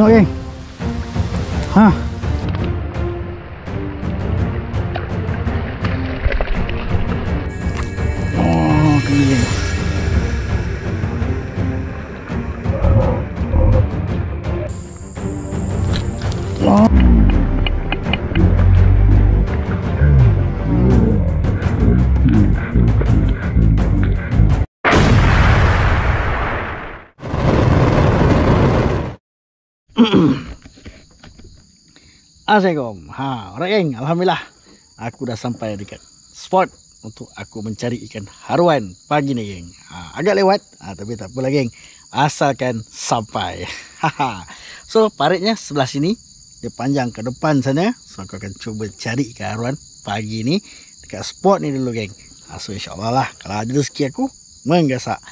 Tengok geng. Ha. Oh, kena geng. Oh. Assalamualaikum. Alright geng, alhamdulillah aku dah sampai dekat spot untuk aku mencari ikan haruan pagi ni geng. Agak lewat, tapi tak apalah geng, asalkan sampai. So paritnya sebelah sini, dia panjang ke depan sana. So aku akan cuba cari ikan haruan pagi ni dekat spot ni dulu geng. So insyaAllah lah, kalau ada rezeki aku menggasak.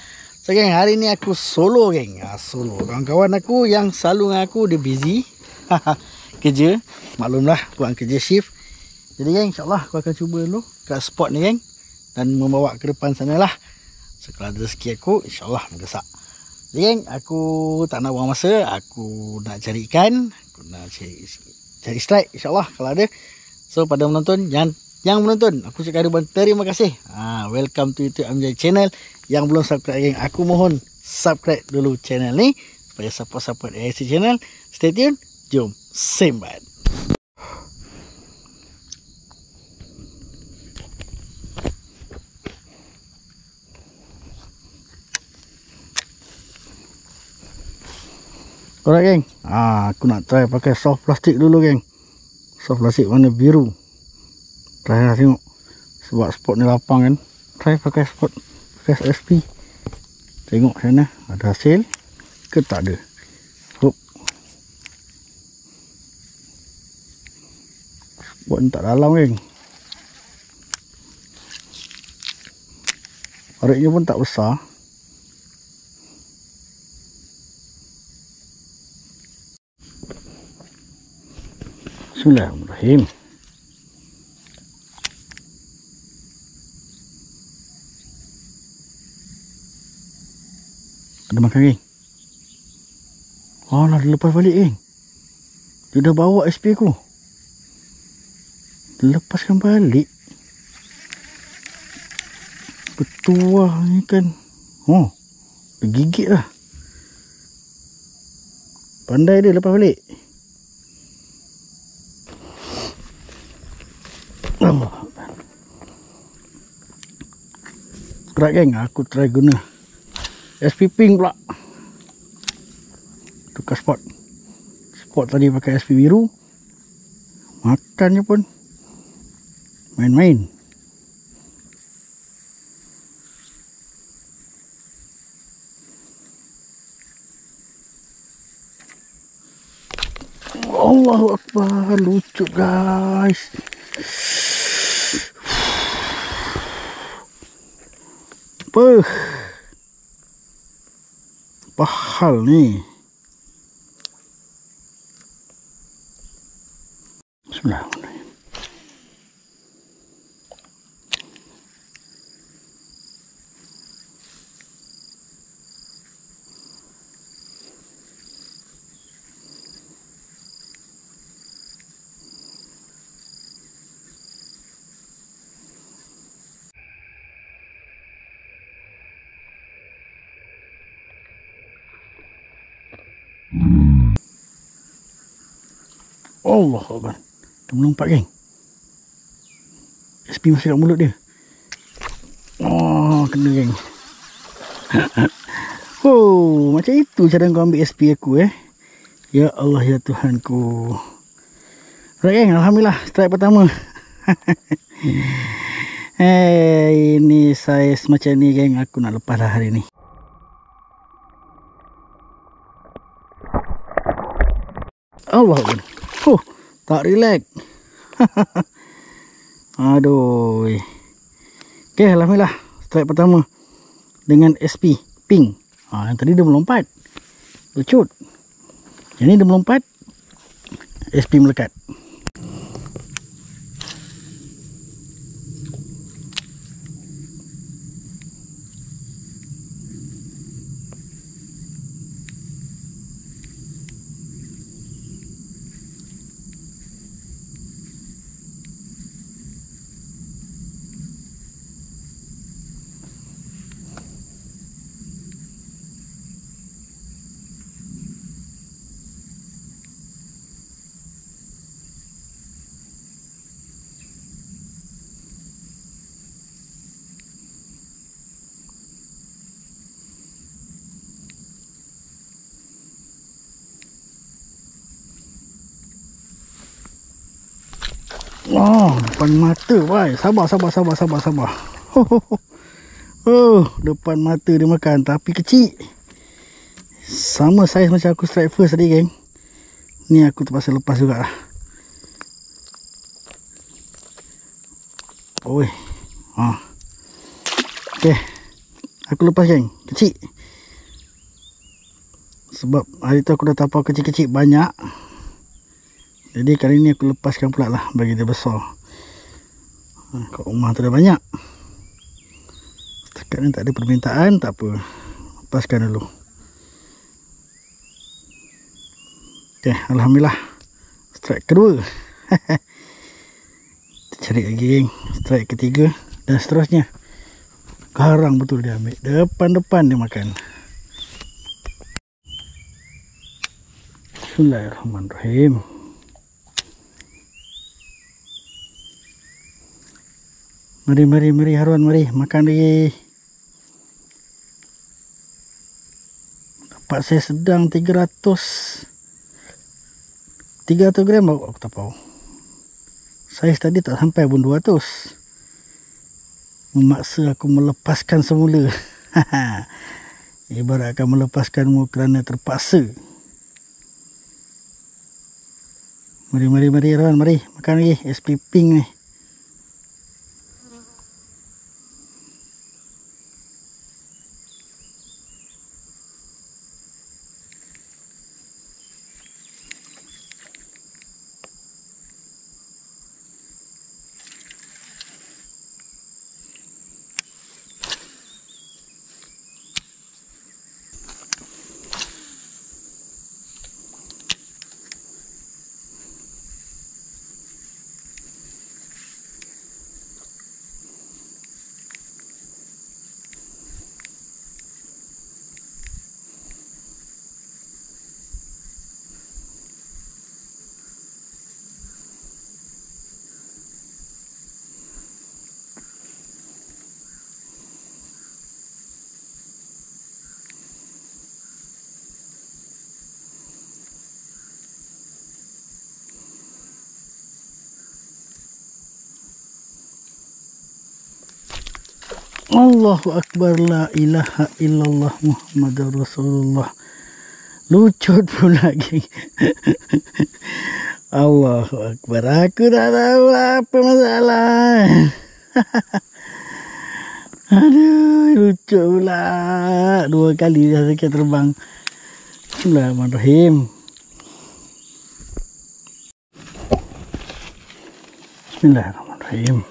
So geng, hari ni aku solo geng. Solo, kawan-kawan aku yang selalu dengan aku dia busy kerja, maklumlah buat kerja shift. Jadi geng, insyaAllah aku akan cuba dulu kat spot ni geng, dan membawa ke depan sana lah. So kalau ada rezeki aku, insyaAllah menggasak. Jadi geng, aku tak nak buang masa, aku nak cari ikan, aku nak cari strike insyaAllah kalau ada. So pada menonton, yang menonton, aku cakap ribuan terima kasih. Welcome to YouTube MJ Channel. Yang belum subscribe geng, aku mohon subscribe dulu channel ni supaya support AIC Channel. Stay tune, jom sembat. Alright geng, aku nak try pakai soft plastik dulu geng. Soft plastik warna biru. Try lah tengok, sebab spot ni lapang kan. Try pakai SP. Tengok sana ada hasil ke tak ada. Hop. Spot ni tak dalam geng. Paritnya pun tak besar. Bismillahirrahmanirrahim. Ada makan geng. Alah, dia lepas balik geng. Dia dah bawa SP aku. Dia lepaskan balik. Betul lah ni kan. Oh, dia gigit lah. Pandai dia lepas balik. Berat geng, aku try guna SP pink pula. Tukar spot. Spot tadi pakai SP biru. Makannya pun main-main. Allahu Akbar, lucu guys. Apa hal ni? Bismillahirrahmanirrahim. Allah Akbar. Dia melompat geng. SP masih kat mulut dia. Oh, kena geng. Oh, macam itu cara kau ambil SP aku Ya Allah ya Tuhanku. Right geng, alhamdulillah strike pertama. Ini saiz macam ni geng, aku nak lepas lah hari ni. Allah Akbar. Tak relax. Aduh. Okay, alhamdulillah strike pertama dengan SP pink. Yang tadi dia melompat. Lucut. Yang ni dia melompat, SP melekat. Oh, depan mata, boy. Sabar. Ho, ho, ho. Oh, depan mata dia makan, tapi kecil. Sama saiz macam aku strike first tadi, geng. Ni aku terpaksa lepas jugalah. Oi. Okey. Aku lepas, geng. Kecil. Sebab hari tu aku dah tapau kecil-kecil banyak. Jadi kali ni aku lepaskan pula lah bagi dia besar. Kat rumah tu dah banyak. Setakat ni tak ada permintaan, tak apa. Lepaskan dulu. Okay, Alhamdulillah. Strike kedua. Cari lagi, geng. Strike ketiga dan seterusnya. Garang betul dia ambil. Depan-depan dia makan. Bismillahirrahmanirrahim. Mari Haruan, mari makan lagi. Dapat saya sedang 300 gram aku tak tahu. Saiz tadi tak sampai pun 200. Memaksa aku melepaskan semula. Ibaratkan melepaskanmu kerana terpaksa. Mari Haruan, mari makan lagi. SP pink ni. Allahu Akbar, la ilaha illallah Muhammadur Rasulullah. Lucut pula, geng. Allahu Akbar. Aku tak tahu apa masalah. Aduh, lucu pula. 2 kali dah sakit terbang. Bismillahirrahmanirrahim. Bismillahirrahmanirrahim.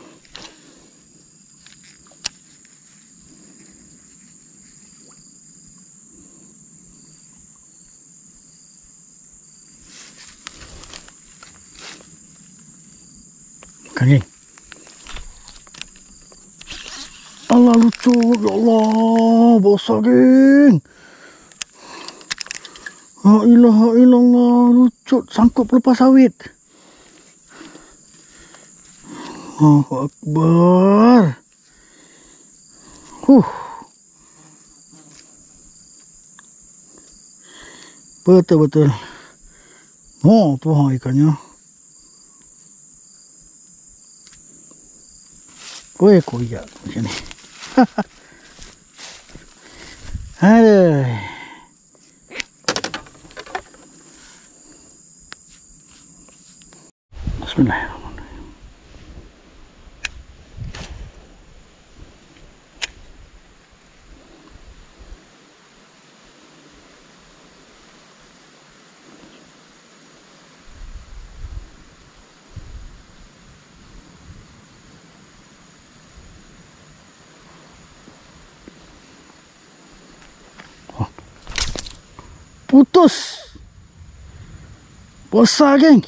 Geng. Allah, lucu. Ya Allah, besar, geng. La ilaha illallah, lucu. Sangkut pelepas sawit. Allahu Akbar. Betul-betul. Oh, tu ikannya. Koyak macam ni. Aduh. Bismillahirrahmanirrahim. Putus. Besar, geng.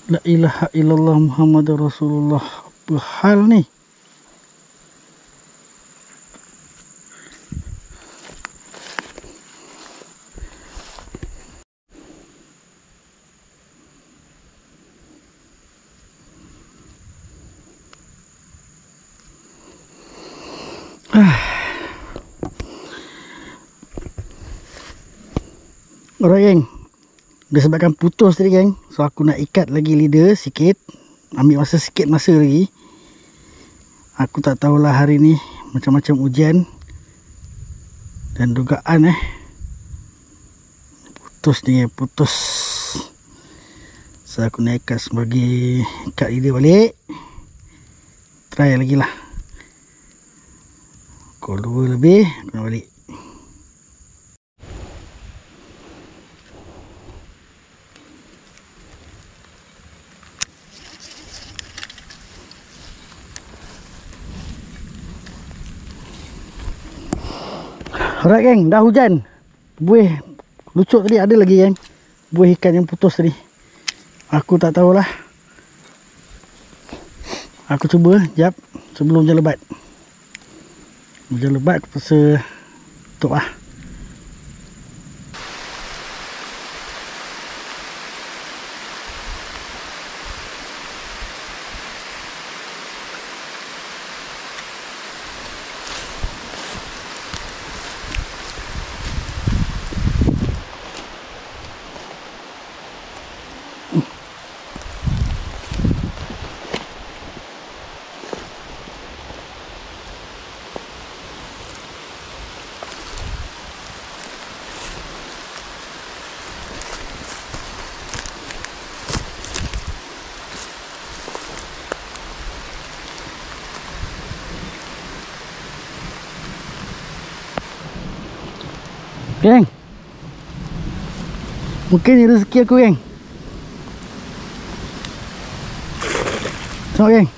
La ilaha illallah Muhammadur Rasulullah. Apa hal ni? Alright geng, disebabkan putus tadi geng, so aku nak ikat lagi leader sikit. Ambil masa sikit masa lagi. Aku tak tahulah hari ni macam-macam ujian dan dugaan putus ni, putus. So aku nak ikat sebagai ikat leader balik. Try lagi lah. Pukul 2 lebih aku nak balik. Alright geng, dah hujan. Buih lucuk tadi ada lagi geng. Buih ikan yang putus tadi. Aku tak tahulah. Aku cuba jap sebelum hujan lebat. Hujan lebat aku rasa tutup lah. Geng, mungkin ni rezeki aku geng. Tengok geng.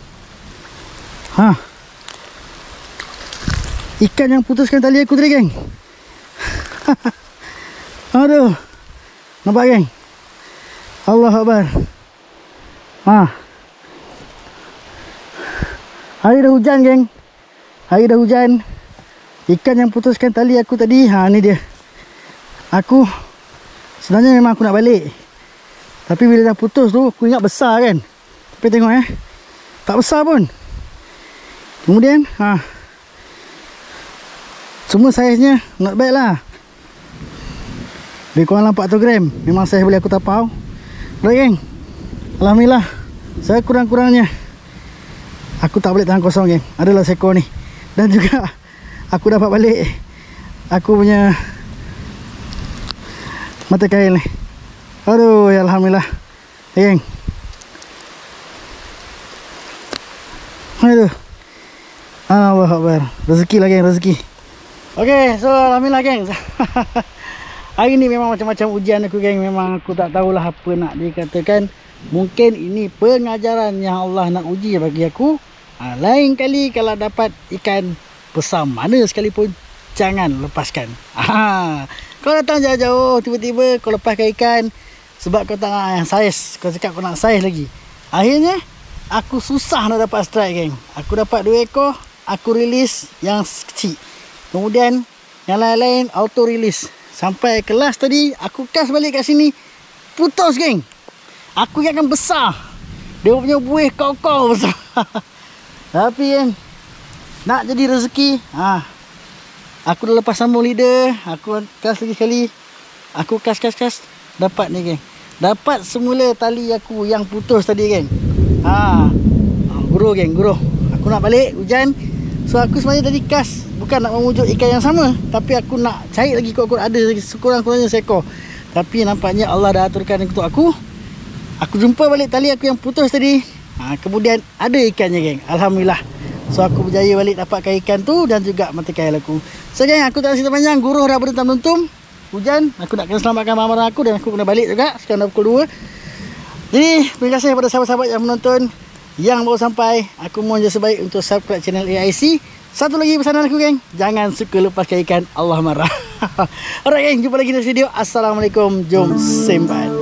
Ikan yang putuskan tali aku tadi geng. Aduh. Nampak geng? Allah Akbar. Hari dah hujan geng. Hari dah hujan. Ikan yang putuskan tali aku tadi, ni dia. Aku sebenarnya memang aku nak balik, tapi bila dah putus tu aku ingat besar kan. Tapi tengok tak besar pun. Kemudian semua saiznya not bad lah. Lebih kurang 400 gram. Memang saiz boleh aku tapau. Baik geng, alhamdulillah. Saya kurang-kurangnya aku tak boleh tahan kosong geng, adalah seekor ni. Dan juga aku dapat balik aku punya mata kail ni. Aduh, ya alhamdulillah. Geng. Aduh. Allah Akbar. Rezeki lah geng, rezeki. Okey, so alhamdulillah geng. Hari ni memang macam-macam ujian aku geng. Memang aku tak tahulah apa nak dikatakan. Mungkin ini pengajaran yang Allah nak uji bagi aku. Lain kali kalau dapat ikan besar mana sekalipun, jangan lepaskan. Kau datang jauh-jauh, tiba-tiba kau lepaskan ikan sebab kau tak nak yang saiz. Kau cakap kau nak saiz lagi. Akhirnya aku susah nak dapat strike geng. Aku dapat 2 ekor, aku release yang kecil. Kemudian yang lain-lain auto release. Sampai kelas tadi aku cast balik kat sini, putus geng. Aku ingatkan besar. Dia punya buih kau-kau besar. Tapi kan nak jadi rezeki. Aku dah lepas sambung leader. Aku cast lagi sekali. Aku cast. Dapat ni geng. Dapat semula tali aku yang putus tadi geng. Guru geng, guru. Aku nak balik hujan. So aku sebenarnya tadi cast bukan nak memujuk ikan yang sama, tapi aku nak cari lagi kot-kot ada sekurang-kurangnya seekor. Tapi nampaknya Allah dah aturkan untuk aku. Aku jumpa balik tali aku yang putus tadi. Kemudian ada ikannya geng. Alhamdulillah. So aku berjaya balik dapatkan ikan tu dan juga mata kail aku. So geng, aku tak cerita panjang. Guru dah berdentam-dentum. Hujan. Aku nak kena selamatkan marah aku dan aku kena balik juga. Sekarang dah pukul 2. Jadi terima kasih kepada sahabat-sahabat yang menonton. Yang baru sampai, aku mohon jasa baik untuk subscribe channel AIC. Satu lagi pesanan aku geng, jangan suka lepaskan ikan, Allah marah. Alright geng, jumpa lagi next video. Assalamualaikum, jom sembat.